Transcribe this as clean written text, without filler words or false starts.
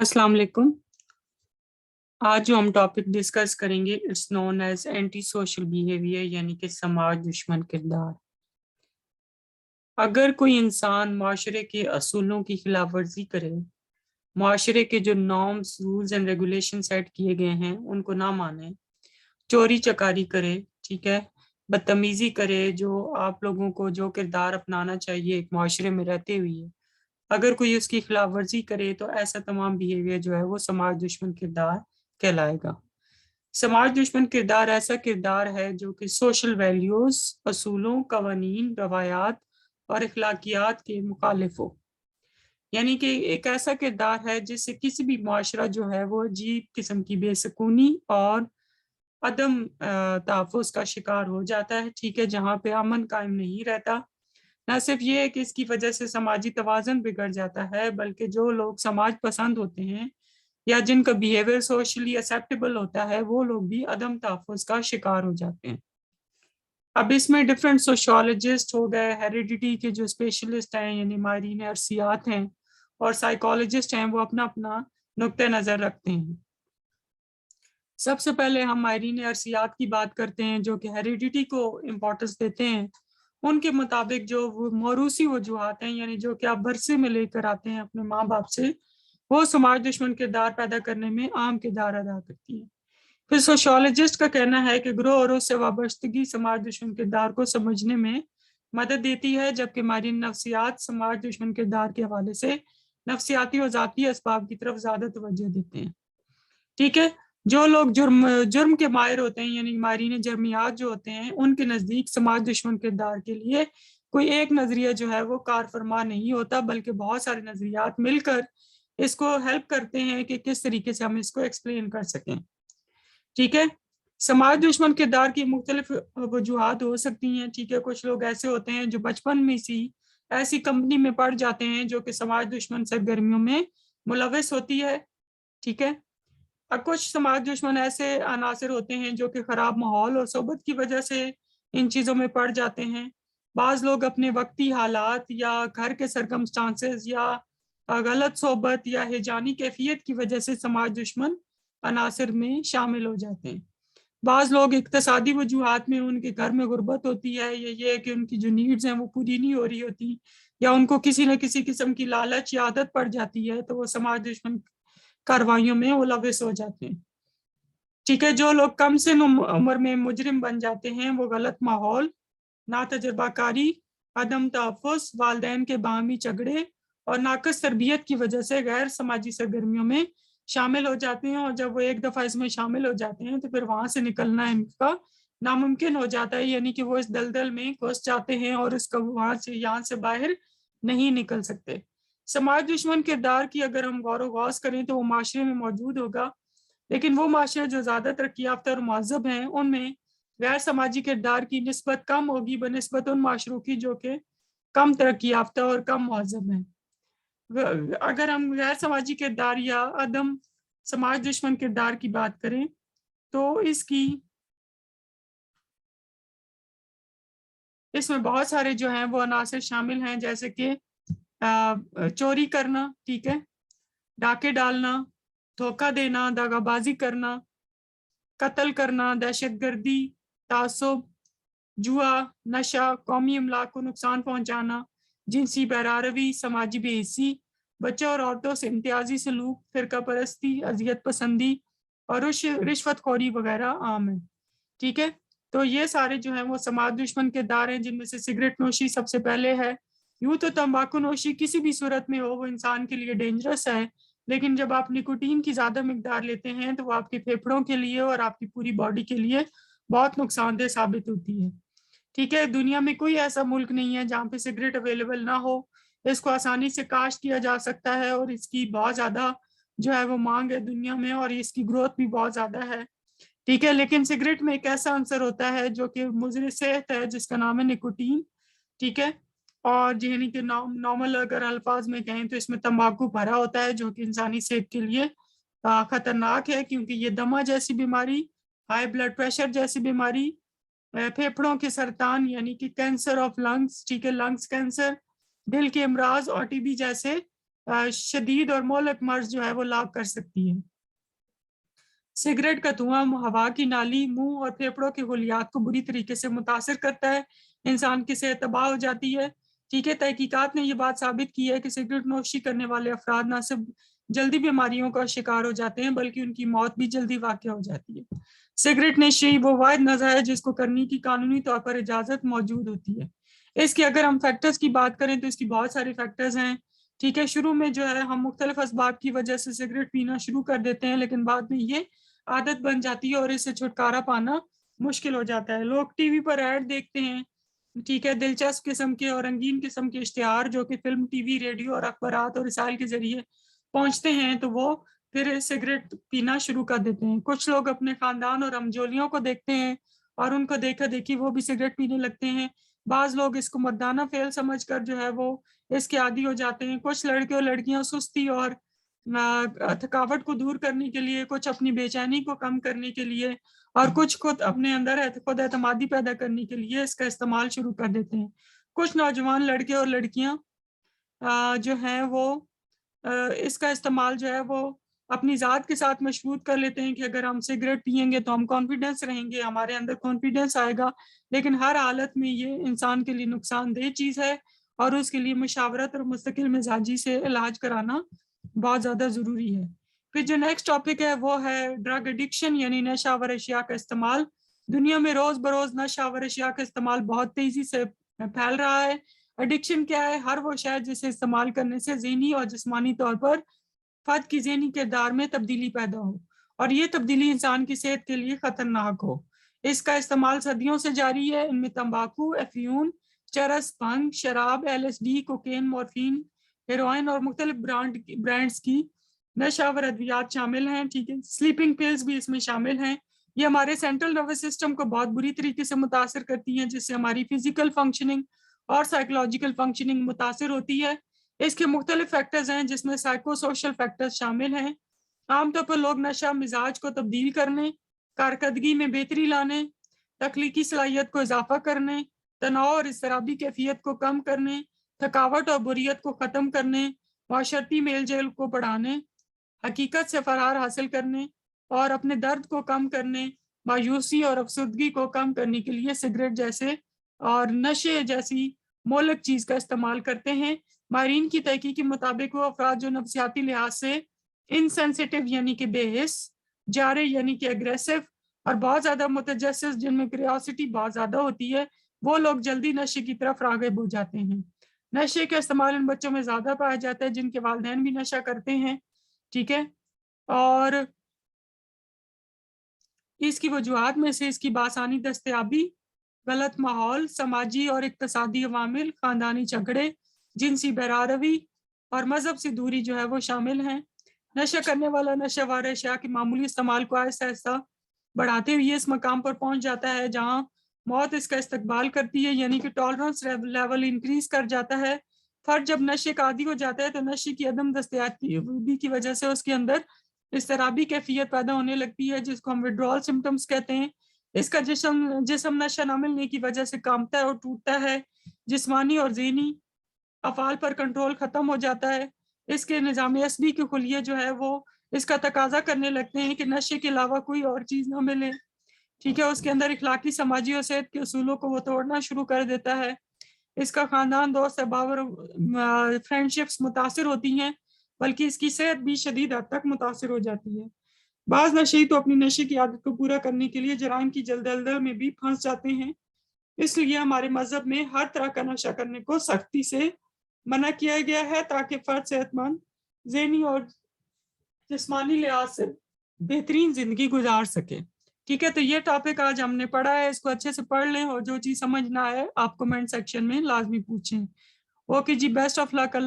अस्सलाम वालेकुम। आज जो हम टॉपिक डिस्कस करेंगे it's known as anti social behaviour, यानी कि समाज दुश्मन किरदार। अगर कोई इंसान माशरे के असूलों की खिलाफ वर्जी करे, माशरे के जो norms rules and regulation set किए गए हैं उनको ना माने, चोरी चकारी करे, ठीक है, बदतमीजी करे, जो आप लोगों को जो किरदार अपनाना चाहिए एक माशरे में रहते हुए, अगर कोई उसकी खिलाफ वर्जी करे तो ऐसा तमाम बिहेवियर जो है वो समाज दुश्मन किरदार कहलाएगा। समाज दुश्मन किरदार ऐसा किरदार है जो कि सोशल वैल्यूज, असूलों, कवानीन, रवायात और अखलाकियात के मुखालिफ हो। यानी कि एक ऐसा किरदार है जिससे किसी भी माशरा जो है वो अजीब किस्म की बेसकूनी और अदम तहफ़्फ़ुज़ का शिकार हो जाता है, ठीक है, जहाँ पे अमन कायम नहीं रहता। न सिर्फ ये है कि इसकी वजह से समाजी तवाज़ुन बिगड़ जाता है, बल्कि जो लोग समाज पसंद होते हैं या जिनका बिहेवियर सोशली एक्सेप्टेबल होता है वो लोग भी अदम तहफ़्फ़ुज़ का शिकार हो जाते हैं। अब इसमें डिफरेंट सोशियोलॉजिस्ट हो गए, हेरिडिटी के जो स्पेशलिस्ट हैं यानी माहिरीन अरसियात हैं, और साइकोलॉजिस्ट हैं, वो अपना अपना नुक्ते नज़र रखते हैं। सबसे पहले हम माहिरीन अरसियात की बात करते हैं जो कि हेरिडिटी को इम्पोर्टेंस देते हैं। उनके मुताबिक जो मौरूसी वजूहात हैं, यानी जो कि आप बरसे में लेकर आते हैं अपने माँ बाप से, वो समाज दुश्मन किरदार पैदा करने में अहम किरदार अदा करती है। फिर सोशियोलॉजिस्ट का कहना है कि ग्रोह और उससे वाबस्तगी समाज दुश्मन किरदार को समझने में मदद देती है, जबकि माहिरीन नफ्सियात समाज दुश्मन किरदार के हवाले से नफ्सियाती और ज़ाती असबाब की तरफ ज़्यादा तवज्जो देते हैं। ठीक है, जो लोग जुर्म के माहिर होते हैं यानी माहिरीन जर्मियात जो होते हैं, उनके नज़दीक समाज दुश्मन किरदार के लिए कोई एक नज़रिया जो है वो कार फरमा नहीं होता, बल्कि बहुत सारे नज़रियात मिलकर इसको हेल्प करते हैं कि किस तरीके से हम इसको एक्सप्लेन कर सकें। ठीक है, समाज दुश्मन किरदार की मुख्तलिफ वजूहात हो सकती हैं। ठीक है, कुछ लोग ऐसे होते हैं जो बचपन में सी ऐसी कंपनी में पड़ जाते हैं जो कि समाज दुश्मन सरगर्मियों में मुलविस होती है। ठीक है, और कुछ समाज दुश्मन ऐसे अनासर होते हैं जो कि खराब माहौल और सोबत की वजह से इन चीज़ों में पड़ जाते हैं। बाज़ लोग अपने वक्ती हालात या घर के सरकमस्टांसेस या गलत सोबत या हिजानी कैफियत की वजह से समाज दुश्मन अनासर में शामिल हो जाते हैं। बाज़ लोग इक्तसादी वजूहात में उनके घर में गुर्बत होती है, या ये है कि उनकी जो नीड्स हैं वो पूरी नहीं हो रही होती, या उनको किसी न किसी किस्म की लालच या आदत पड़ जाती है, तो वो समाज दुश्मन कार्रवाइयों में मुलविस हो जाते हैं। ठीक है, जो लोग कम से उम्र में मुजरिम बन जाते हैं, वो गलत माहौल, ना तजर्बाकारी, अदम तहफ़्फ़ुज़, वालिदैन के बाहमी झगड़े और नाक़िस तरबियत की वजह से गैर समाजी सरगर्मियों में शामिल हो जाते हैं, और जब वो एक दफ़ा इसमें शामिल हो जाते हैं तो फिर वहाँ से निकलना इनका नामुमकिन हो जाता है, यानी कि वो इस दलदल में घुस जाते हैं और इसका वहाँ से यहाँ से बाहर नहीं निकल सकते। समाज दुश्मन किरदार की अगर हम गौर व गौस करें तो वो माशरे में मौजूद होगा, लेकिन वो माशरे जो ज़्यादा तरक्की याफ्ता और मुहज़्ज़ब हैं उनमें गैर समाजी किरदार की निस्बत कम होगी बनिस्बत उन माशरों की जो कि कम तरक्की याफ्ता और कम मुहज़्ज़ब हैं। अगर हम गैर समाजी किरदार या अदम समाज दुश्मन किरदार की बात करें तो इसमें बहुत सारे जो हैं वो अनासर शामिल हैं, जैसे कि चोरी करना, ठीक है, डाके डालना, धोखा देना, दगाबाजी करना, कत्ल करना, दहशतगर्दी, तासुब, जुआ, नशा, कौमी अमलाक को नुकसान पहुंचाना, जिनसी बहरारवी, समाजी बेहिस्सी, बच्चों और औरतों से इम्तियाजी सलूक, फिरका परस्ती, अजियत पसंदी और रिश्वतखोरी वगैरह आम है। ठीक है, तो ये सारे जो हैं वो समाज दुश्मन किरदार हैं, जिनमें से सिगरेट नोशी सबसे पहले है। यूँ तो तंबाकू नोशी किसी भी सूरत में हो वो इंसान के लिए डेंजरस है, लेकिन जब आप निकोटीन की ज़्यादा मिकदार लेते हैं तो वो आपके फेफड़ों के लिए और आपकी पूरी बॉडी के लिए बहुत नुकसानदेह साबित होती है। ठीक है, दुनिया में कोई ऐसा मुल्क नहीं है जहाँ पे सिगरेट अवेलेबल ना हो। इसको आसानी से काश्त किया जा सकता है और इसकी बहुत ज़्यादा जो है वो मांग है दुनिया में, और इसकी ग्रोथ भी बहुत ज़्यादा है। ठीक है, लेकिन सिगरेट में एक ऐसा अंसर होता है जो कि मुज़र सेहत है, जिसका नाम है निकोटीन। ठीक है, और यानी कि नॉर्मल अगर अल्फाज में कहें तो इसमें तंबाकू भरा होता है, जो कि इंसानी सेहत के लिए खतरनाक है, क्योंकि ये दमा जैसी बीमारी, हाई ब्लड प्रेशर जैसी बीमारी, फेफड़ों के सरतान यानी कि कैंसर ऑफ लंग्स, ठीक है, लंग्स कैंसर, दिल के अमराज और टीबी जैसे شدید اور مہلک مرض جو ہے وہ لاحق کر سکتی ہے۔ سگریٹ کا دھواں ہوا کی نالی، منہ اور پھیپھڑوں کے خلیات کو بری طریقے سے متاثر کرتا ہے، انسان کی صحت تباہ ہو جاتی ہے۔ ٹھیک ہے، تحقیقات نے یہ بات ثابت کی ہے کہ سگریٹ نوشی کرنے والے افراد نہ صرف جلدی بیماریوں کا شکار ہو جاتے ہیں بلکہ ان کی موت بھی جلدی واقع ہو جاتی ہے۔ سگریٹ نوشی وہ واحد نشہ ہے جس کو کرنے کی قانونی طور پر اجازت موجود ہوتی ہے۔ اس کے اگر ہم فیکٹرز کی بات کریں تو اس کی بہت سارے فیکٹرز ہیں۔ ٹھیک ہے، شروع میں جو ہے ہم مختلف اسباب کی وجہ سے سگریٹ پینا شروع کر دیتے ہیں، لیکن بعد میں یہ عادت بن جاتی ہے اور اس سے چھٹکارا پانا مشکل ہو جاتا ہے۔ لوگ ٹی وی پر ایڈ دیکھتے ہیں، ٹھیک ہے، دلچسپ قسم کے اور رنگین قسم کے اشتہار جو کہ فلم، ٹی وی، ریڈیو اور اخبارات اور رسائل کے ذریعے پہنچتے ہیں تو وہ پھر سگریٹ پینا شروع کر دیتے ہیں۔ کچھ لوگ اپنے خاندان اور ہمجولیوں کو دیکھتے ہیں اور ان کو دیکھا دیکھی وہ بھی سگریٹ پینے لگتے ہیں۔ بعض لوگ اس کو مردانہ فعل سمجھ کر جو ہے وہ اس کے عادی ہو جاتے ہیں۔ کچھ لڑکے اور لڑکیاں سستی اور تھکاوٹ کو دور کرنے کے لیے، کچھ اپنی بے چینی کو کم کرنے کے لیے اور کچھ خود اپنے اندر خود اعتمادی پیدا کرنے کے لیے اس کا استعمال شروع کر دیتے ہیں۔ کچھ نوجوان لڑکے اور لڑکیاں جو ہیں وہ اس کا استعمال جو ہے وہ اپنی ذات کے ساتھ مشروط کر لیتے ہیں کہ اگر ہم سگریٹ پیئیں گے تو ہم کانفیڈنس رہیں گے، ہمارے اندر کانفیڈنس آئے گا، لیکن ہر حالت میں یہ انسان کے لیے نقصان دہ چیز ہے اور اس کے لیے مشاورت اور مستقل مزاجی سے علاج کرانا بہت زیادہ ضروری ہے۔ پھر جو نیکسٹ ٹاپک ہے وہ ہے ڈرگ ایڈکشن یعنی نشہ آور اشیاء کا استعمال۔ دنیا میں روز بروز نشہ آور اشیاء کا استعمال بہت تیزی سے پھیل رہا ہے۔ ایڈکشن کیا ہے؟ ہر وہ شے جسے استعمال کرنے سے ذہنی اور جسمانی طور پر فرد کی ذہنی کردار میں تبدیلی پیدا ہو اور یہ تبدیلی انسان کی صحت کے لیے خطرناک ہو۔ اس کا استعمال صدیوں سے جاری ہے۔ ان میں تمباکو، افیون، چرس، بھنگ، شراب، LSD، کوکین، مورفین، ہیروئن اور مختلف برانڈز کی نشہ آور ادویات شامل ہیں۔ ٹھیک ہے، سلیپنگ پلز بھی اس میں شامل ہیں۔ یہ ہمارے سینٹرل نروس سسٹم کو بہت بری طریقے سے متاثر کرتی ہیں، جس سے ہماری فزیکل فنکشننگ اور سائیکولوجیکل فنکشننگ متاثر ہوتی ہے۔ اس کے مختلف فیکٹرز ہیں جس میں سائیکو سوشل فیکٹرز شامل ہیں۔ عام طور پر لوگ نشہ مزاج کو تبدیل کرنے، کارکردگی میں بہتری لانے، تخلیقی صلاحیت کو اضافہ کرنے، تناؤ اور اضطرابی کیفیت کو کم کرنے، تھکاوٹ اور بوریت کو ختم کرنے، معاشرتی میل جول کو بڑھانے، حقیقت سے فرار حاصل کرنے اور اپنے درد کو کم کرنے، مایوسی اور افسردگی کو کم کرنے کے لیے سگریٹ جیسے اور نشے جیسی مہلک چیز کا استعمال کرتے ہیں۔ ماہرین کی تحقیق کے مطابق وہ افراد جو نفسیاتی لحاظ سے انسینسیٹیو یعنی کہ بے حس، جارح یعنی کہ اگریسو اور بہت زیادہ متجسس جن میں کریوسٹی بہت زیادہ ہوتی ہے، وہ لوگ جلدی نشے کی طرف راغب ہو جاتے ہیں۔ نشے کا استعمال ان بچوں میں زیادہ پایا جاتا ہے جن کے والدین بھی نشہ کرتے ہیں۔ ٹھیک ہے، اور اس کی وجوہات میں سے اس کی بآسانی دستیابی، غلط ماحول، سماجی اور اقتصادی عوامل، خاندانی جھگڑے، جنسی بہرروی اور مذہب سے دوری جو ہے وہ شامل ہیں۔ نشہ کرنے والا نشہ آور اشیاء کے معمولی استعمال کو آہستہ آہستہ بڑھاتے ہوئے اس مقام پر پہنچ جاتا ہے جہاں موت اس کا استقبال کرتی ہے، یعنی کہ ٹالرنس لیول انکریز کر جاتا ہے۔ فرد جب نشے کا عادی ہو جاتا ہے تو نشے کی عدم دستیابی کی وجہ سے اس کے اندر اضطرابی کیفیت پیدا ہونے لگتی ہے جس کو ہم وڈرول سمٹمز کہتے ہیں۔ اس کا جسم نشہ نہ ملنے کی وجہ سے کانپتا ہے اور ٹوٹتا ہے، جسمانی اور ذہنی افعال پر کنٹرول ختم ہو جاتا ہے۔ اس کے نظام عصبی کے خلیے جو ہے وہ اس کا تقاضا کرنے لگتے ہیں کہ نشے کے علاوہ کوئی اور چیز نہ ملے۔ ٹھیک ہے، اس کے اندر اخلاقی، سماجی اور صحت کے اصولوں کو وہ توڑنا شروع کر دیتا ہے۔ اس کا خاندان، دوست، احباب اور فرینڈشپس متاثر ہوتی ہیں، بلکہ اس کی صحت بھی شدید حد تک متاثر ہو جاتی ہے۔ بعض نشئی تو اپنی نشے کی عادت کو پورا کرنے کے لیے جرائم کی جلدل میں بھی پھنس جاتے ہیں۔ اس لیے ہمارے مذہب میں ہر طرح کا نشہ کرنے کو سختی سے منع کیا گیا ہے تاکہ فرد صحت مند، ذہنی اور جسمانی لحاظ سے بہترین زندگی گزار سکے۔ ٹھیک ہے، تو یہ ٹاپک آج ہم نے پڑھا ہے، اس کو اچھے سے پڑھ لیں اور جو چیز سمجھ نہ آئے آپ کمنٹ سیکشن میں لازمی پوچھیں۔ اوکے جی، بیسٹ آف لک۔